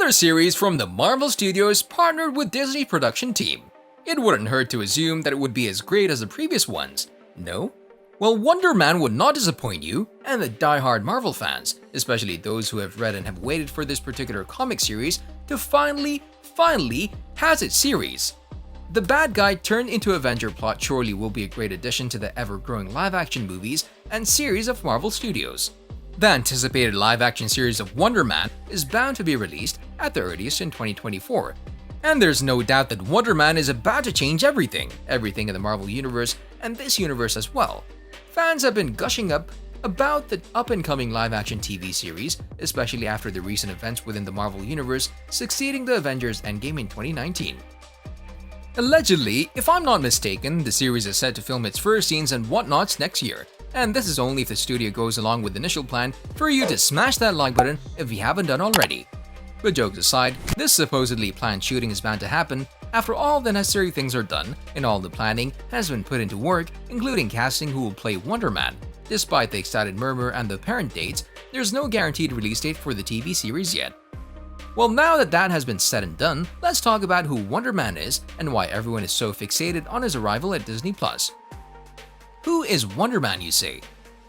Another series from the Marvel Studios partnered with Disney production team. It wouldn't hurt to assume that it would be as great as the previous ones, no? Well, Wonder Man would not disappoint you, and the die-hard Marvel fans, especially those who have read and have waited for this particular comic series to finally has its series. The bad guy turned into Avenger plot surely will be a great addition to the ever-growing live-action movies and series of Marvel Studios. The anticipated live-action series of Wonder Man is bound to be released at the earliest in 2024. And there's no doubt that Wonder Man is about to change everything in the Marvel Universe and this universe as well. Fans have been gushing up about the up-and-coming live-action TV series, especially after the recent events within the Marvel Universe succeeding the Avengers Endgame in 2019. Allegedly, if I'm not mistaken, the series is set to film its first scenes and whatnots next year, and this is only if the studio goes along with the initial plan for you to smash that like button if you haven't done already. But jokes aside, this supposedly planned shooting is bound to happen after all the necessary things are done and all the planning has been put into work, including casting who will play Wonder Man. Despite the excited murmur and the apparent dates, there's no guaranteed release date for the TV series yet. Well, now that that has been said and done, let's talk about who Wonder Man is and why everyone is so fixated on his arrival at Disney+. Who is Wonder Man, you say?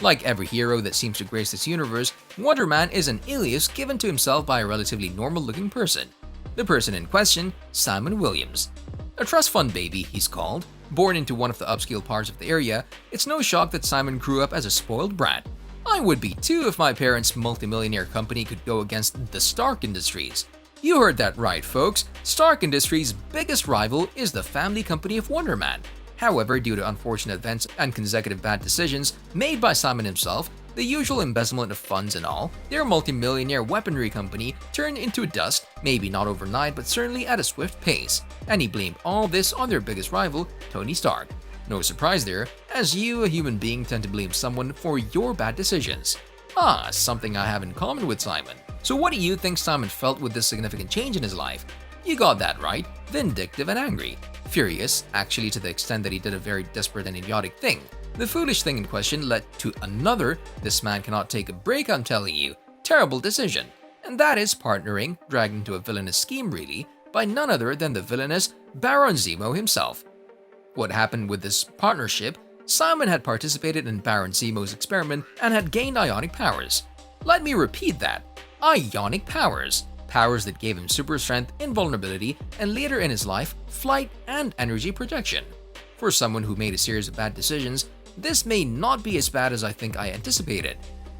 Like every hero that seems to grace this universe, Wonder Man is an alias given to himself by a relatively normal-looking person. The person in question, Simon Williams. A trust fund baby, he's called. Born into one of the upscale parts of the area, it's no shock that Simon grew up as a spoiled brat. I would be too if my parents' multimillionaire company could go against the Stark Industries. You heard that right, folks. Stark Industries' biggest rival is the family company of Wonder Man. However, due to unfortunate events and consecutive bad decisions made by Simon himself, the usual embezzlement of funds and all, their multimillionaire weaponry company turned into dust, maybe not overnight but certainly at a swift pace, and he blamed all this on their biggest rival, Tony Stark. No surprise there, as you, a human being, tend to blame someone for your bad decisions. Something I have in common with Simon. So what do you think Simon felt with this significant change in his life? You got that right, vindictive and angry. Furious, actually, to the extent that he did a very desperate and idiotic thing. The foolish thing in question led to another, this man cannot take a break, I'm telling you, terrible decision. And that is partnering, dragged into a villainous scheme really, by none other than the villainous Baron Zemo himself. What happened with this partnership? Simon had participated in Baron Zemo's experiment and had gained ionic powers. Let me repeat that. Ionic powers. Powers that gave him super strength, invulnerability, and later in his life, flight and energy projection. For someone who made a series of bad decisions, this may not be as bad as I think I anticipated.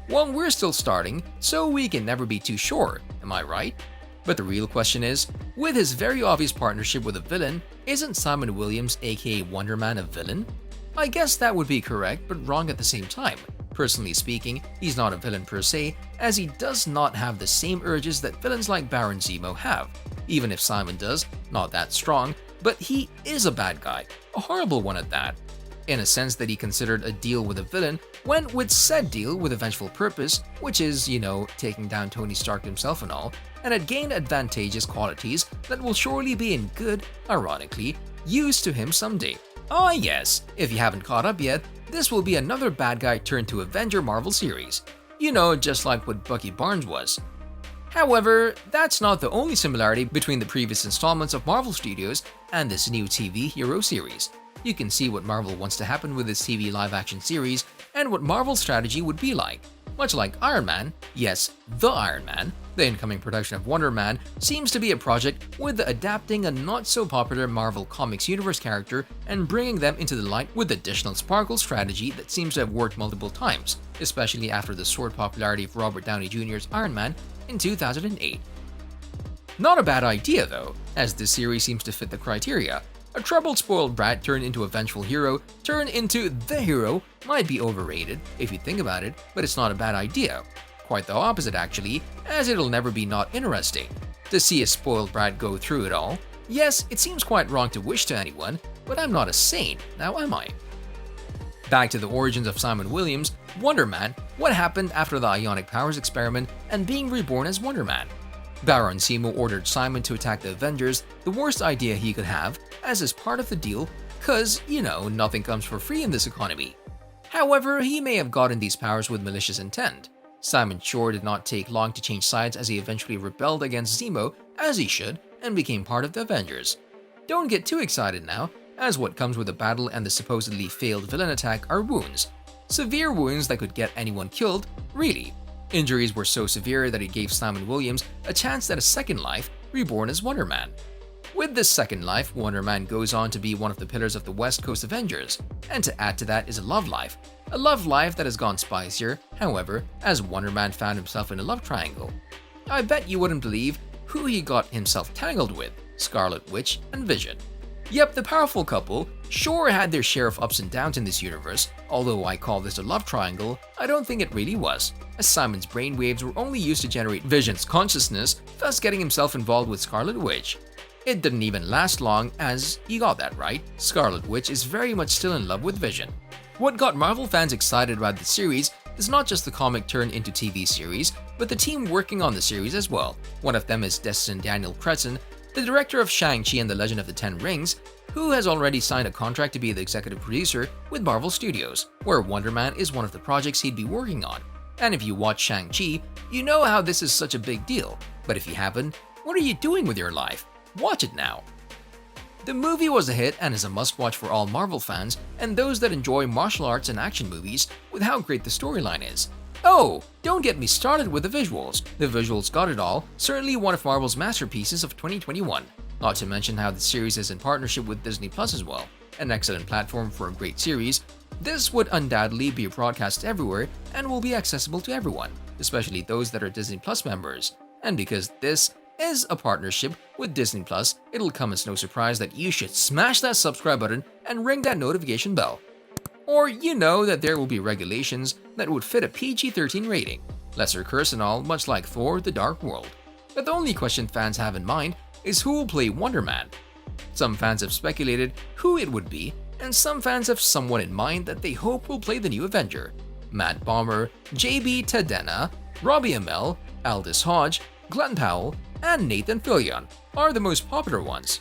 Well, we're still starting, so we can never be too sure, am I right? But the real question is, with his very obvious partnership with a villain, isn't Simon Williams aka Wonder Man a villain? I guess that would be correct, but wrong at the same time. Personally speaking, he's not a villain per se, as he does not have the same urges that villains like Baron Zemo have. Even if Simon does, not that strong, but he is a bad guy, a horrible one at that. In a sense that he considered a deal with a villain, went with said deal with a vengeful purpose, which is, taking down Tony Stark himself and all, and had gained advantageous qualities that will surely be in good, ironically, use to him someday. Ah yes, if you haven't caught up yet, this will be another bad guy turned to Avenger Marvel series. Just like what Bucky Barnes was. However, that's not the only similarity between the previous installments of Marvel Studios and this new TV hero series. You can see what Marvel wants to happen with this TV live-action series and what Marvel's strategy would be like. Much like Iron Man, yes, the Iron Man, the incoming production of Wonder Man seems to be a project with adapting a not-so-popular Marvel Comics universe character and bringing them into the light with additional sparkle strategy that seems to have worked multiple times, especially after the soared popularity of Robert Downey Jr.'s Iron Man in 2008. Not a bad idea though, as this series seems to fit the criteria. A troubled spoiled brat turned into a vengeful hero, turned into the hero, might be overrated if you think about it, but it's not a bad idea. Quite the opposite actually, as it'll never be not interesting. To see a spoiled brat go through it all. Yes, it seems quite wrong to wish to anyone, but I'm not a saint, now am I? Back to the origins of Simon Williams, Wonder Man, what happened after the ionic powers experiment and being reborn as Wonder Man? Baron Zemo ordered Simon to attack the Avengers, the worst idea he could have, as is part of the deal, cause, nothing comes for free in this economy. However, he may have gotten these powers with malicious intent. Simon sure did not take long to change sides as he eventually rebelled against Zemo as he should, and became part of the Avengers. Don't get too excited now, as what comes with the battle and the supposedly failed villain attack are wounds. Severe wounds that could get anyone killed, really. Injuries were so severe that it gave Simon Williams a chance at a second life, reborn as Wonder Man. With this second life, Wonder Man goes on to be one of the pillars of the West Coast Avengers, and to add to that is a love life that has gone spicier, however, as Wonder Man found himself in a love triangle. I bet you wouldn't believe who he got himself tangled with, Scarlet Witch and Vision. Yep, the powerful couple sure had their share of ups and downs in this universe, although I call this a love triangle, I don't think it really was, as Simon's brainwaves were only used to generate Vision's consciousness, thus getting himself involved with Scarlet Witch. It didn't even last long, as you got that right, Scarlet Witch is very much still in love with Vision. What got Marvel fans excited about the series is not just the comic turned into TV series, but the team working on the series as well. One of them is Destin Daniel Cretton, the director of Shang-Chi and the Legend of the Ten Rings, who has already signed a contract to be the executive producer with Marvel Studios, where Wonder Man is one of the projects he'd be working on. And if you watch Shang-Chi, you know how this is such a big deal. But if you haven't, what are you doing with your life? Watch it now! The movie was a hit and is a must-watch for all Marvel fans and those that enjoy martial arts and action movies with how great the storyline is. Oh, don't get me started with the visuals. The visuals got it all, certainly one of Marvel's masterpieces of 2021. Not to mention how the series is in partnership with Disney Plus as well, an excellent platform for a great series. This would undoubtedly be broadcast everywhere and will be accessible to everyone, especially those that are Disney Plus members. And because this is a partnership with Disney Plus, it'll come as no surprise that you should smash that subscribe button and ring that notification bell. Or you know that there will be regulations that would fit a PG-13 rating, lesser curse and all, much like Thor: The Dark World. But the only question fans have in mind is who will play Wonder Man. Some fans have speculated who it would be, and some fans have someone in mind that they hope will play the new Avenger. Matt Bomer, JB Tadena, Robbie Amell, Aldous Hodge, Glenn Powell, and Nathan Fillion are the most popular ones.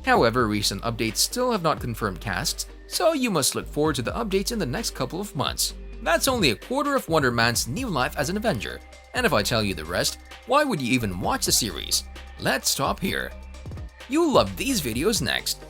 However, recent updates still have not confirmed casts, so you must look forward to the updates in the next couple of months. That's only a quarter of Wonder Man's new life as an Avenger, and if I tell you the rest, why would you even watch the series? Let's stop here. You'll love these videos next.